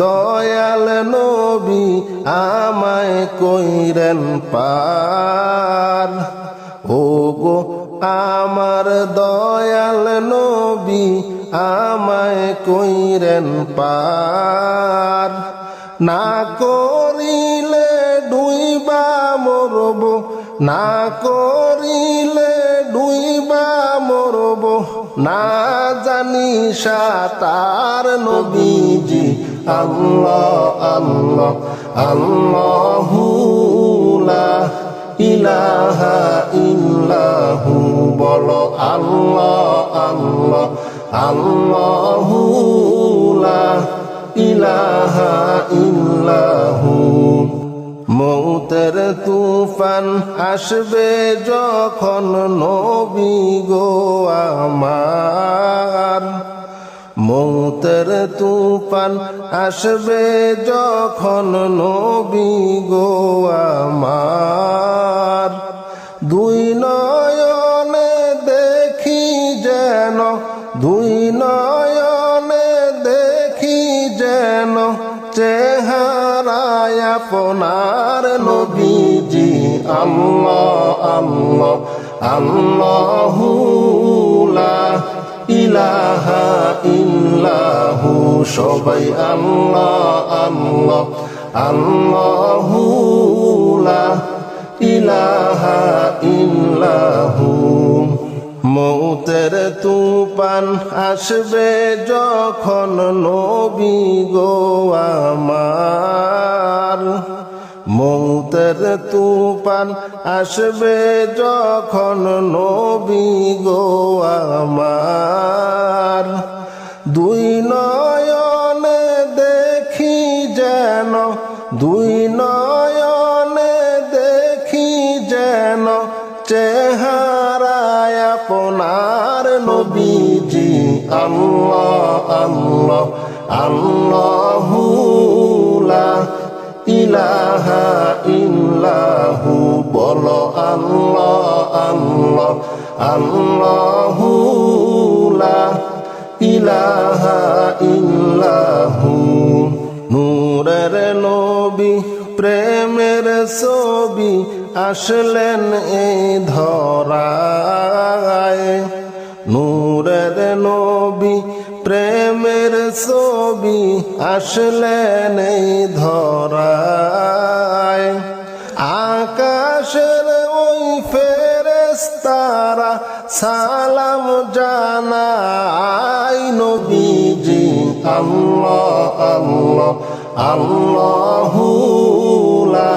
দয়াল নবী আমায় কইরেন পার। ও গো আমার দয়াল নবী আমায় কইরেন পার। না করিলে ডুইবা মরব, না করিলে ডুইবা মরব, না জানি সাঁতার নবীজি। আল্লাহ আল্লাহ আল্লাহু লা ইলাহা ইল্লাহু, বলো আল্লাহ আল্লাহ আল্লাহু লা ইলাহা ইল্লাহু। মৌতের তুফান আসবে যখন নবী গো আমার, মৌতের তুফান আসবে যখন নবী গো আমার। দুই নয়নে দেখি যেন, দুই নয়নে দেখি যেন চেহারায় আপনার নবীজি। আল্লাহ আল্লাহ আল্লাহু লা ইলাহা ইল্লাহু, সবাই আল্লাহ আল্লাহ আল্লাহু লা ইলাহা ইল্লাহু। মৌতের তুফান আসবে যখন নবী গো আমার, মৌতের তুফান আসবে যখন নবী গো আমার। দুই নয়নে দেখি যেন, দুই নয়নে দেখি যেন চেহারায় আপনার নবীজি। আল্লাহ আল্লাহ আল্লাহু লা ইলাহা ইল্লাহু, বলো আল্লাহ আল্লাহ আল্লাহু লা ইলাহা ইল্লাহু। নূরের নবী প্রেমের ছবি আসলেন এই ধরায়, নূরের নবী প্রেমের ছবি আসলেন এই ধরায়। আকাশের ওই ফেরেশতারা সালাম জানায় নবীজি। আল্লাহ আল্লাহ আল্লাহু লা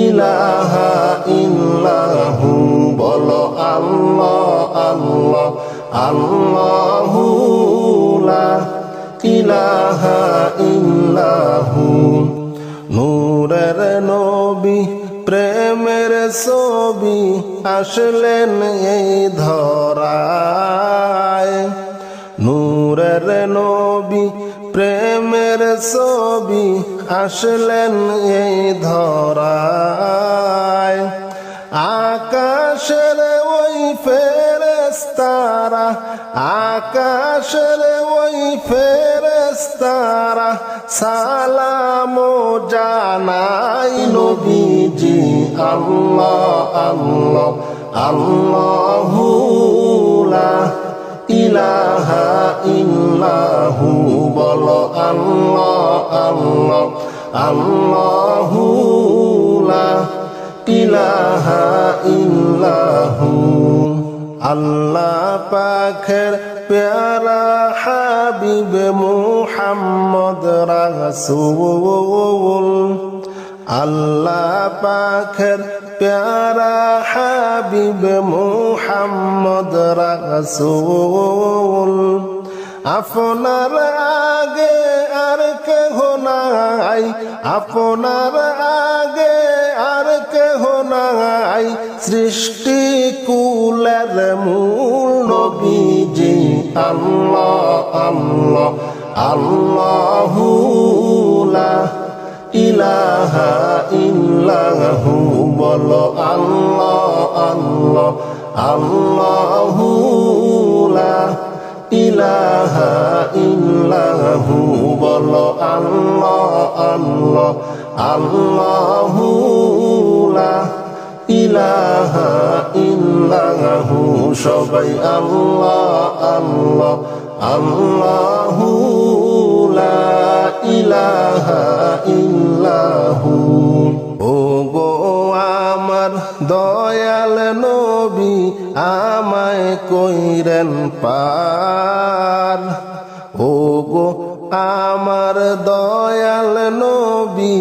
ইলাহা ইল্লাহু, বলো আল্লাহ আল্লাহ আল্লাহু লা ইলাহা ইল্লাহু। নূরের নবী প্রেমের ছবি আসলেন এই ধরায়, নূরের নবী প্রেমের ছবি আসলেন এই ধরায়। আকাশের ওই ফেরেশতারা, আকাশের ওই ফেরেশতারা সালাম জানাই নবীজি। আল্লাহ আল্লাহ আল্লাহু লা ইলাহা ইল্লাহু, বলো আল্লাহ আল্লাহ আল্লাহু লা ইলাহা ইল্লাহু। আল্লাহ পাকের প্যারা হাবিব মুহাম্মদ রাসূল, আল্লাহ পাকের প্যারা হাবিব মুহাম্মদ রাসূল। আপনার আগে আর কেহ নাই, আপনার আগে আর কেহ নাই, সৃষ্টি কুলের মূল নবীজি। আল্লাহ আল্লাহ আল্লাহু লা ইলাহা ইল্লাহু, বলো আল্লাহ আল্লাহ আল্লাহু লা ইলাহা ইল্লাহু, বলো আল্লাহ আল্লাহু লা ইলাহা ইল্লাহু সবাই আল্লাহ আল্লাহ আল্লাহু লা ইলাহা ইল্লাহু ও গো আমার দয়াল নবী আমায় কইরেন পার ও গো আমার দয়াল নবী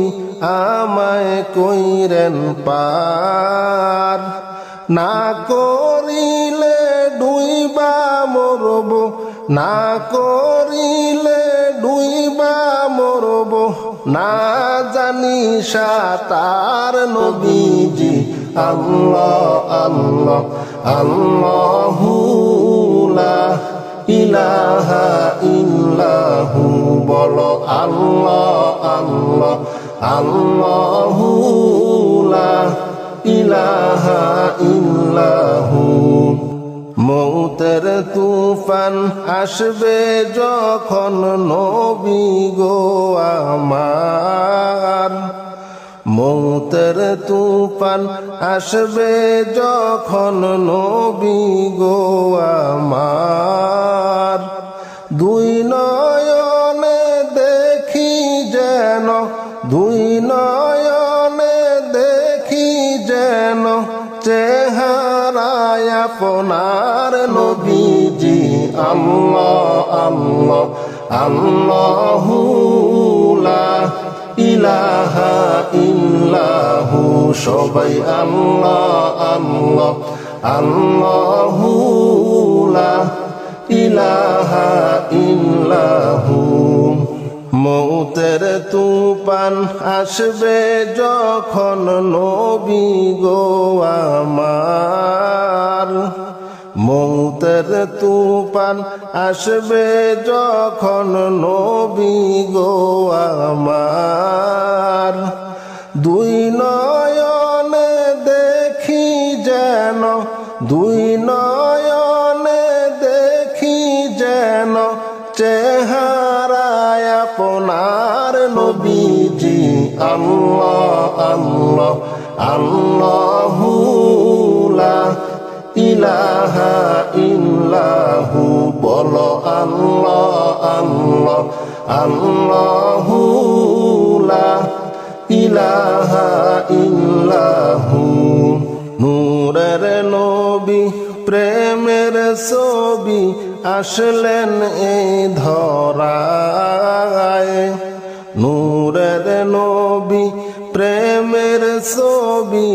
আমায় কইরেন পার না করিলে ডুইবা মরব না করিলে ডুইবা মরব না জানি সাতার নবীজি আল্লাহ আল্লাহ আল্লাহু লা ইলাহা ইল্লাহু বলো আল্লাহ আল্লাহ আল্লাহু লা ইলাহা ইল্লাহু মৌতের তুফান আসবে যখন নবী গো আমার মৌতের তুফান আসবে যখন নবী গো আমার দুই নয়নে দেখি যেন দুই নয়নে দেখি যেন চেহারায় আপনার নবীজি আল্লাহ আল্লাহ আল্লাহু লা ইলাহা ইল্লাহু সবাই আল্লাহ আল্লাহ আল্লাহু লা ইলাহা ইল্লাহু মৌতের তুফান আসবে যখন নবী গো আমার মৌতের তুফান আসবে যখন নবী গো আমার দুই নয়নে দেখি যেন দুই নয়নে দেখি যেন চেহারায় আপনার নবীজি আল্লাহ আল্লাহ আল্লাহু লা ইলাহা ইল্লাহু বলো আল্লাহ আল্লাহ আল্লাহু লা ইলাহা ইল্লাহু নূরের নবী প্রেমের ছবি আসলেন এই ধরায় নূরের নবী প্রেমের ছবি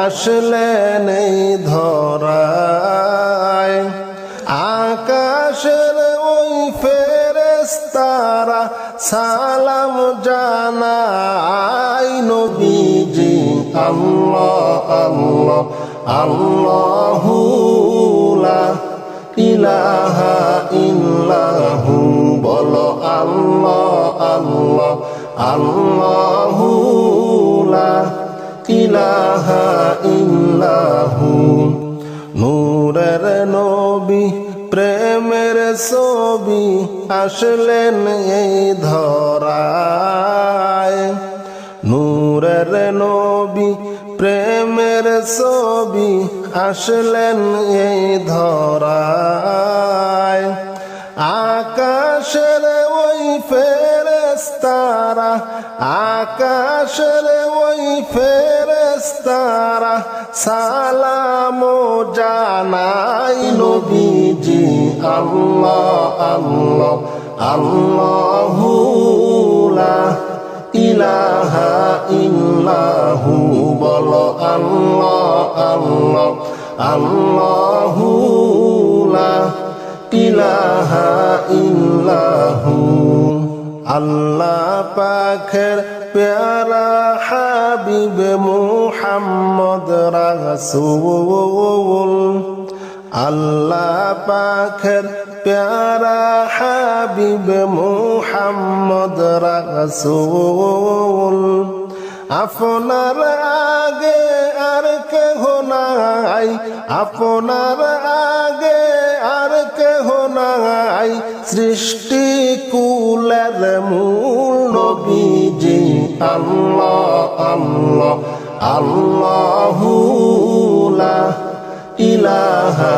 আসলেন এই ধরায় আকাশের ওই ফেরেশতারা সালাম জানায় নবীজি আল্লাহ আল্লাহ আল্লাহু লা ইলাহা ইল্লাহু বলো আল্লাহ আল্লাহ আল্লাহু লা ইলাহা ইল্লাহু নূরের নবী প্রেমের ছবি আসলেন এই ধরায় নূরের নবী প্রেমের ছবি আসলেন এই ধরায় আকাশের ওই ফেরেশতারা আকাশের ওই ফেরেশতারা সালাম জানাই নবীজি আল্লাহ আল্লাহ আল্লাহু লা ইলাহা ইল্লাহু বলো আল্লাহ আল্লাহ আল্লাহু লা ইলাহা ইল্লাহু আল্লাহ পাকের প্যারা হাবিব মুহাম্মদ রাসূল আল্লাহ পাকের প্যারা হাবিব মুহাম্মদ রাসূল আপনার আগে আর কেহ নাই আপনার আগে আর কেহ নাই সৃষ্টি কুলের মূল নবীজি আল্লাহ আল্লাহ আল্লাহু লা ইলাহা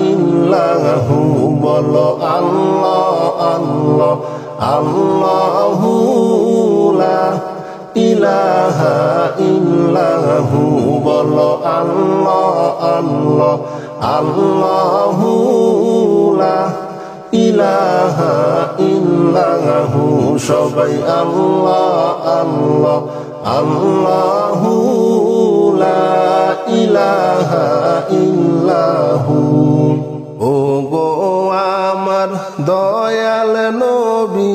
ইল্লাহু বলো আল্লাহ আল্লাহ আল্লাহু লা ইলাহা ইল্লাহু বলো আল্লাহ আল্লাহ আল্লাহু লা ইলাহা ইল্লাহু সবাই আল্লাহ আল্লাহ আল্লাহু লা ইলাহা ইল্লাহু ও গো আমার দয়াল নবী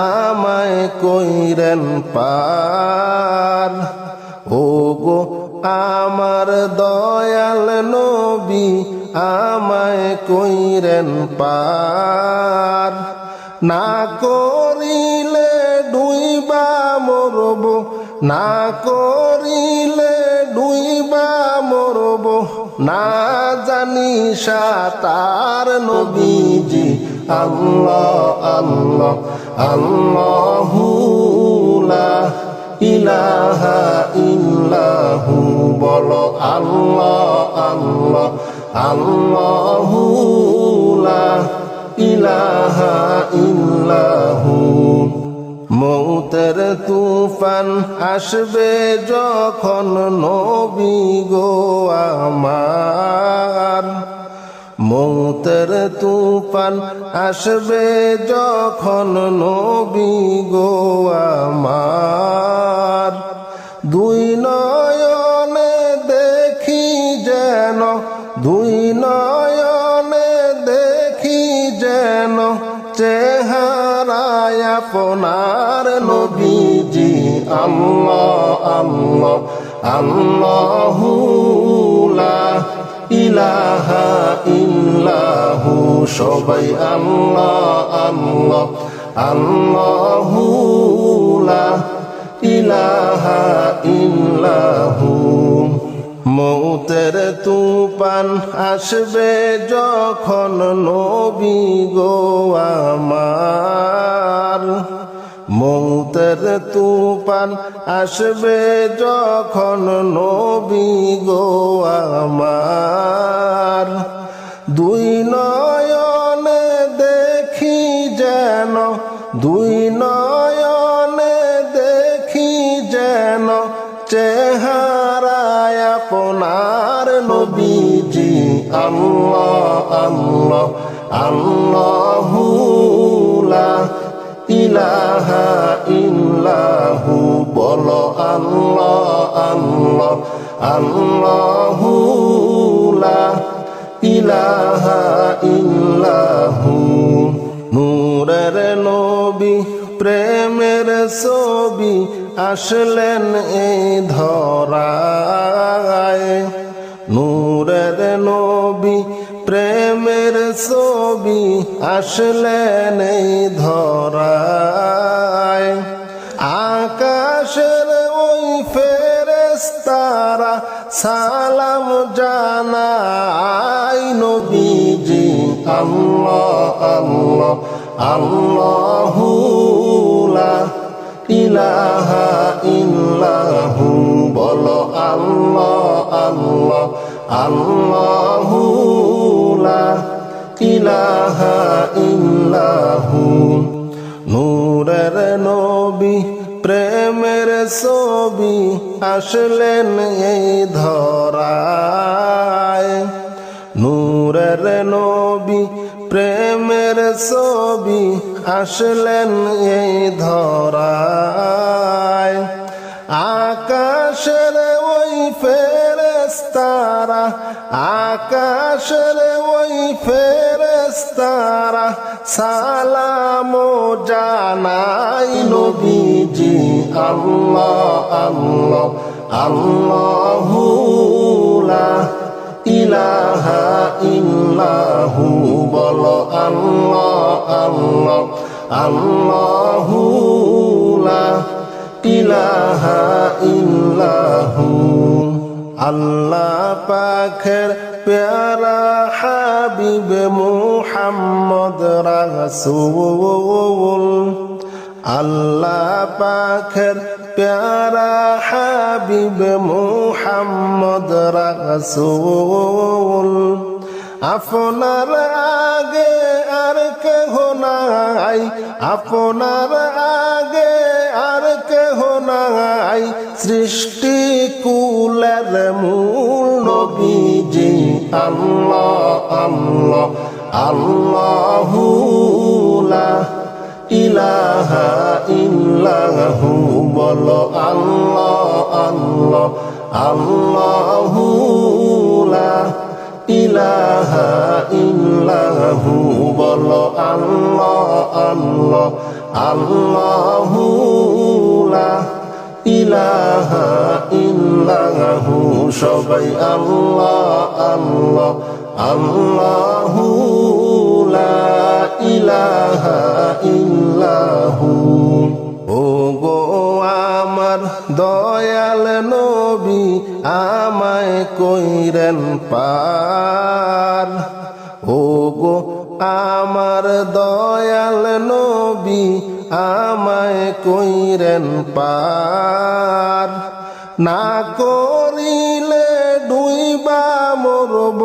আমায় কইরেন পার ও গো আমার দয়াল নবী আমায় কইরেন পার না করিলে ডুইবা মরব না করিলে ডুইবা মরব না জানি সাতার নবীজি আল্লাহ আল্লাহ আল্লাহু লা ইলাহা ইল্লাহু বলো আল্লাহ আল্লাহ আল্লাহু লা ইলাহা ইল্লাহু মৌতের তুফান আসবে যখন নবী গো আমার মৌতের তুফান আসবে যখন নবী গো আমার দুই নয়নে দেখি যেন দুই নয়নে দেখি যেন চেহারায় আপনার নবীজি আল্লাহ আল্লাহ আল্লাহু লা ইলাহা ইল্লাহু সবাই আল্লাহ আল্লাহ আল্লাহু লা ইলাহা ইল্লাহু মৌতের তুফান আসবে যখন নবী গো আমার মৌতের তুফান আসবে যখন নবী গো আমার দুই নয়নে দেখি যেন দুই নয়নে দেখি যেন চেহারায় আপনার নবীজি আল্লাহ আল্লাহ আল্লাহু লা ইলাহা ইল্লাহু বলো আল্লাহ আল্লাহ আল্লাহু লা ইলাহা ইল্লাহু নূরের নবী প্রেমের ছবি আসলেন এই ধরায় নূরের নবী প্রেমের ছবি আসলেন এই ধরায় আকাশের ওই ফেরেশতারা সালাম জানায় নবীজি আল্লাহ আল্লাহ আল্লাহু লা ইলাহা ইল্লাহু বলো আল্লাহ আল্লাহ আল্লাহু লা ইলাহা ইল্লাহু নূরের নবী প্রেমের ছবি আসলেন এই ধরায় নূরের নবী প্রেমের ছবি আসলেন এই ধরায় আকাশের ওই ফেরেশতারা আকাশের ওই ফেরেশতারা সালাম জানাই নবীজি আল্লাহ আল্লাহ আল্লাহু লা ইলাহা ইল্লাহু বলো আল্লাহ আল্লাহ আল্লাহু লা ইলাহা ইল্লাহু আল্লাহ পাকের প্যারা হাবিব মুহাম্মদ রাসূল আল্লাহ পাকের প্যারা হাবিব মুহাম্মদ রাসূল আপনার আগে আর কেহ নাই আপনার আগে আর কেহ নাই সৃষ্টি কুলের মূল নবীজি আল্লাহ আল্লাহ আল্লাহু লা ইলাহা ইল্লাহু বলো আল্লাহ আল্লাহ আল্লাহু লা ইলাহা ইল্লাহু বলো আল্লাহ আল্লাহ আল্লাহু লা ইলাহা ইল্লাহু সবাই আল্লাহ আল্লাহ আল্লাহু লা ইলাহা ইল্লাহু ও গো আমার দয়াল নবী আমায় কইরেন পার ও গো আমার দয়াল নবী আমায় কইরেন পার না করিলে ডুইবা মরব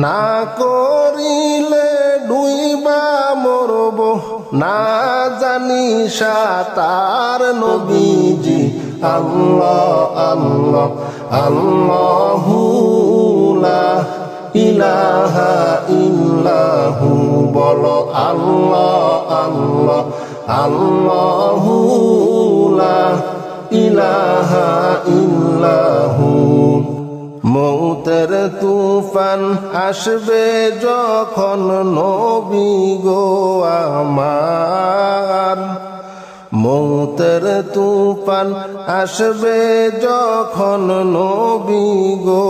না করিলে ডুইবা মরব না জানি সাতার নবীজি আল্লাহ আল্লাহ আল্লাহু লা ইলাহা ইল্লাহু বলো আল্লাহ আল্লাহ আল্লাহু লা ইলাহা ইল্লাহু মৌতের তুফান আসবে যখন নবী গো আমার মৌতের তুফান আসবে যখন নবী গো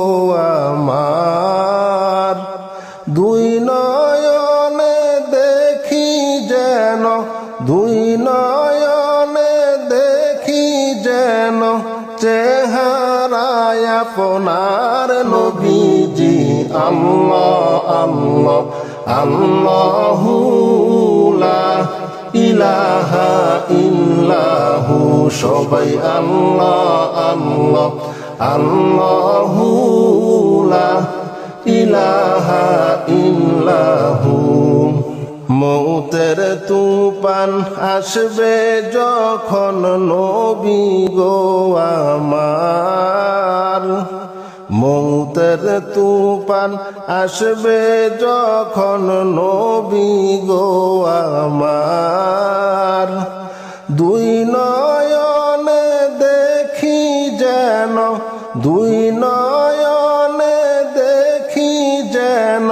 আমার দুই নয়নে দেখি যেন দুই নয়নে দেখি যেন চেহারায় আপনার নবীজি আল্লাহ আল্লাহ আল্লাহু লা ইলাহা ইল্লাহু সবাই আল্লাহ আল্লাহ আল্লাহু লা ইলাহা ইল্লাহু মৌতের তুফান আসবে যখন নবী গো আমার মৌতের তুফান আসবে যখন নবী গো আমার দুই নয়নে দেখি যেন দুই নয়নে দেখি যেন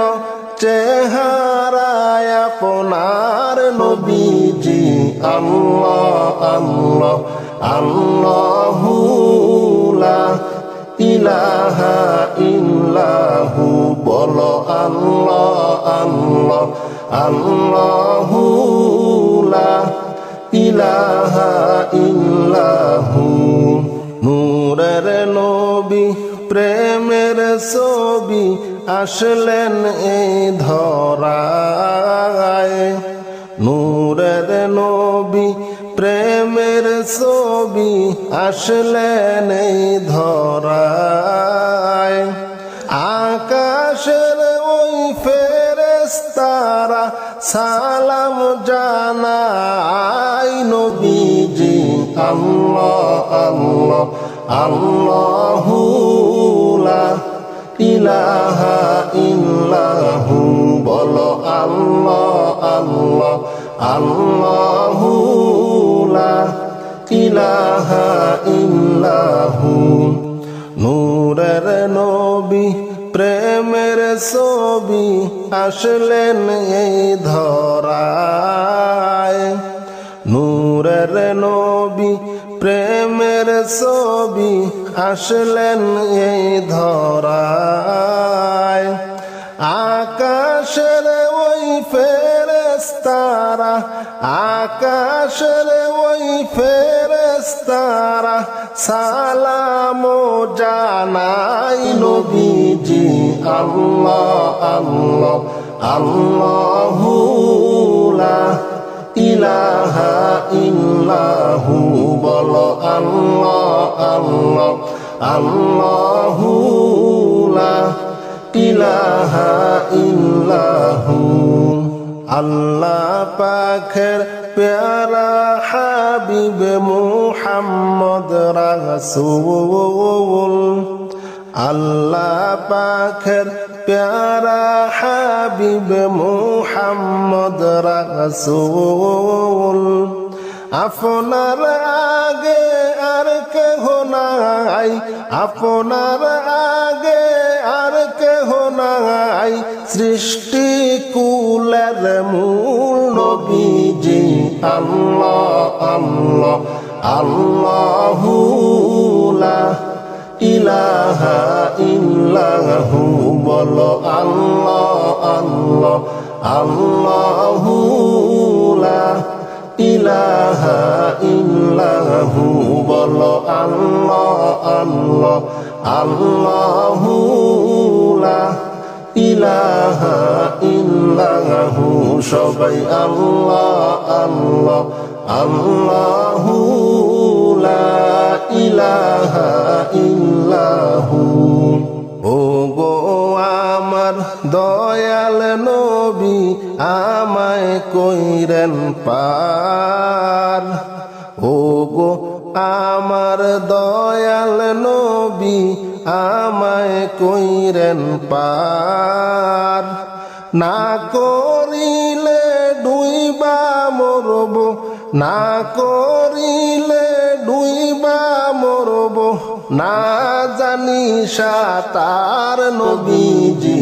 চেহারায় আপনার নবীজি আল্লাহ আল্লাহ আল্লাহু লা ইলাহা ইল্লাহু বলো আল্লাহ আল্লাহ আল্লাহু লা ইলাহা ইল্লাহু নূরের নবী প্রেমের ছবি আসলেন এই ধরায় নূরের নবী প্রেমের ছবি আসলেন এই ধরায় আকাশের ওই ফেরেশতারা সালাম জানায় নবীজি আল্লাহ আল্লাহ আল্লাহু লা ইলাহা ইল্লাহু বলো আল্লাহ আল্লাহ আল্লাহু লা ইলাহা ইল্লাহু নূরের নবী প্রেমের ছবি আসলেন এই ধরায় নূরের নবী প্রেমের ছবি আসলেন এই ধরায় আকাশের ওই ফেরেশতারা আকাশের ওই ফেরেশতারা সালাম জানাই নবীজি আল্লাহ আল্লাহ আল্লাহু লা ইলাহা ইল্লাহু বলো আল্লাহ আল্লাহ আল্লাহু লা ইলাহা ইল্লাহু। আল্লাহ পাকের প্যারা হাবিব মুহাম্মদ রাসূল, আল্লাহ পাকের প্যারা হাবিব মুহাম্মদ রাসূল। আপনার আগে আর কেহ নাই, আপনার আগে আর কেহ নাই, সৃষ্টি কুলের মূল নবীজি আল্লাহ আল্লাহ আল্লাহু লা ইলাহা ইল্লাহু। বলো আল্লাহ আল্লাহ আল্লাহু লা ইলাহা ইল্লাহু। বলো আল্লাহ আল্লাহ আল্লাহু লা ইলাহা ইল্লাহু। সবাই আল্লাহ আল্লাহ আল্লাহু লা ইলাহা ইল্লাহু। ও গো আমার দয়াল নবী আমায় কইরেন পার, ও গো আমার দয়াল নবী আমায় কইরেন পার। না করিলে ডুইবা মরব, না করিলে ডুইবা মরব, না জানি সাঁতার নবীজি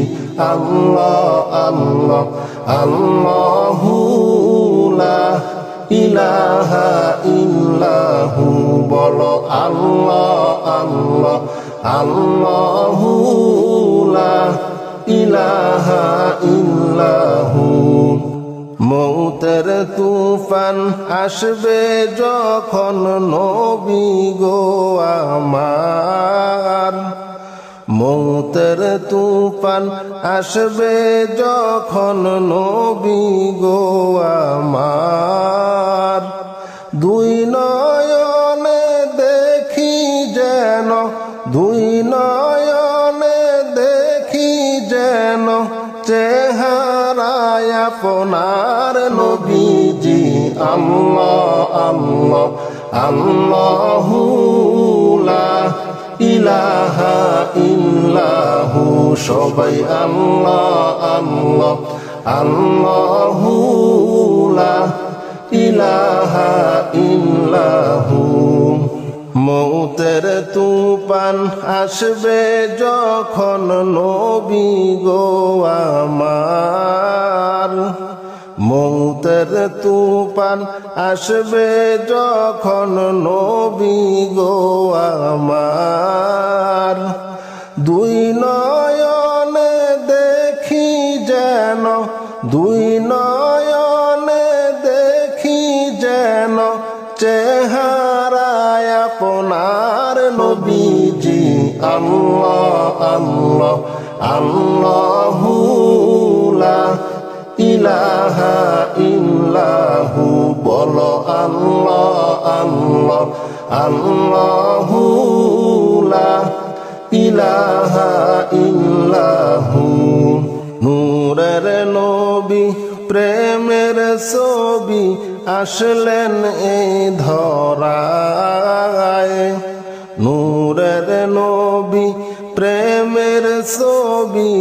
আল্লাহ আল্লাহ আল্লাহু লা ইলাহা ইল্লাহু। বলো আল্লাহ আল্লাহ আল্লাহু লা ইলাহা ইল্লাহু। মৌতের তুফান আসবে যখন নবী গো আমার, মৌতের তুফান আসবে যখন নবী গো আমার। দুই নয়নে দেখি যেন, দুই নয়নে দেখি যেন চেহারায় আপনার নবীজি আল্লাহ আল্লাহ আল্লাহু লা ইলাহা ইল্লাহু। সবাই আল্লাহ আল্লাহ আল্লাহু লা ইলাহা ইল্লাহু। মৌতের তুফান আসবে যখন নবী গো আমার, মৌতের তুফান আসবে যখন নবী গো আমার। দুই নয়নে দেখি যেন, দুই নয়নে দেখি যেন চেহারায় আপনার নবীজি আল্লাহ আল্লাহ আল্লাহু লা ইলাহা ইল্লাহু। বলো আল্লাহ আল্লাহ আল্লাহু লা ইলাহা ইল্লাহু। নূরের নবী প্রেমের ছবি আসলেন এই ধরায়, নূরের নবী প্রেমের ছবি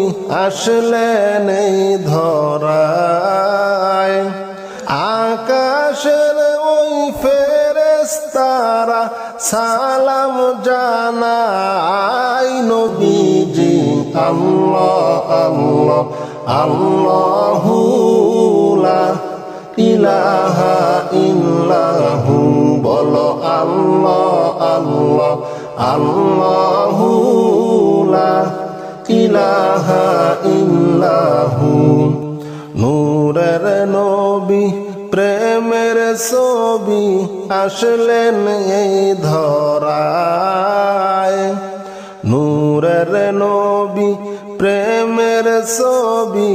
আসলেন এই ধরায়। আকাশের ওই ফেরেশতারা সালাম জানায় নবীজি আল্লাহ আল্লাহ আল্লাহু লা ইলাহা ইল্লাহু। বলো আল্লাহ আল্লাহ আল্লাহু লা ইলাহা ইল্লাহু। নূরের নবী প্রেমের ছবি আসলেন এই ধরায়, নূরের নবী প্রেমের ছবি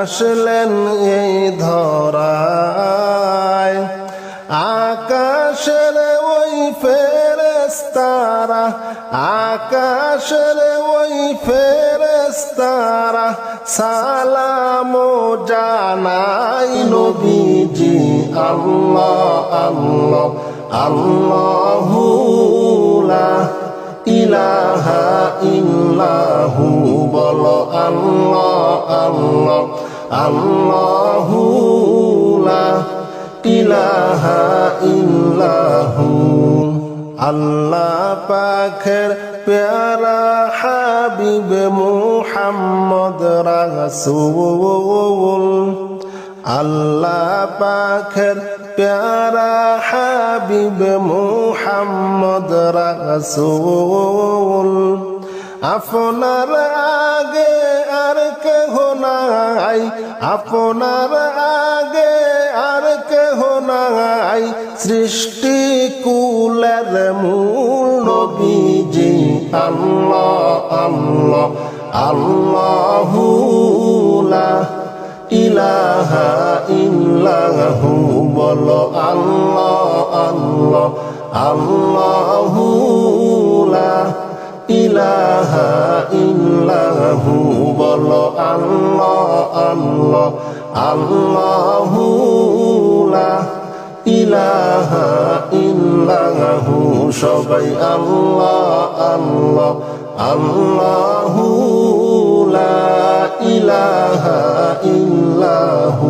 আসলেন এই ধরায়। আকাশের ওই ফেরেশতারা আকাশের ওই ফেরেশতারা সালাম জানাই নবীজি আল্লাহ আল্লাহ আল্লাহু লা ইলাহা ইল্লাহু বলো আল্লাহ আল্লাহ আল্লাহু লা ইলাহা ইল্লাহু আল্লাহ পাকের প্যারা হাবিব মুহাম্মদ রাসূল আল্লাহ পাকের প্যারা হাবিব মুহাম্মদ রাসূল আপনার আগে আর কেহ নাই আপনার আগে আর কেহ নাই সৃষ্টি কুলের মূল নবীজি আল্লাহ আল্লাহ আল্লাহু লা ইলাহা ইল্লাহু বলো আল্লাহ আল্লাহ আল্লাহু লা ইলাহা ইল্লাহু বলো আল্লাহ আল্লাহ আল্লাহু লা ইলাহা ইল্লাহু সবাই আল্লাহ আল্লাহ আল্লাহু লা ইলাহা ইল্লাহু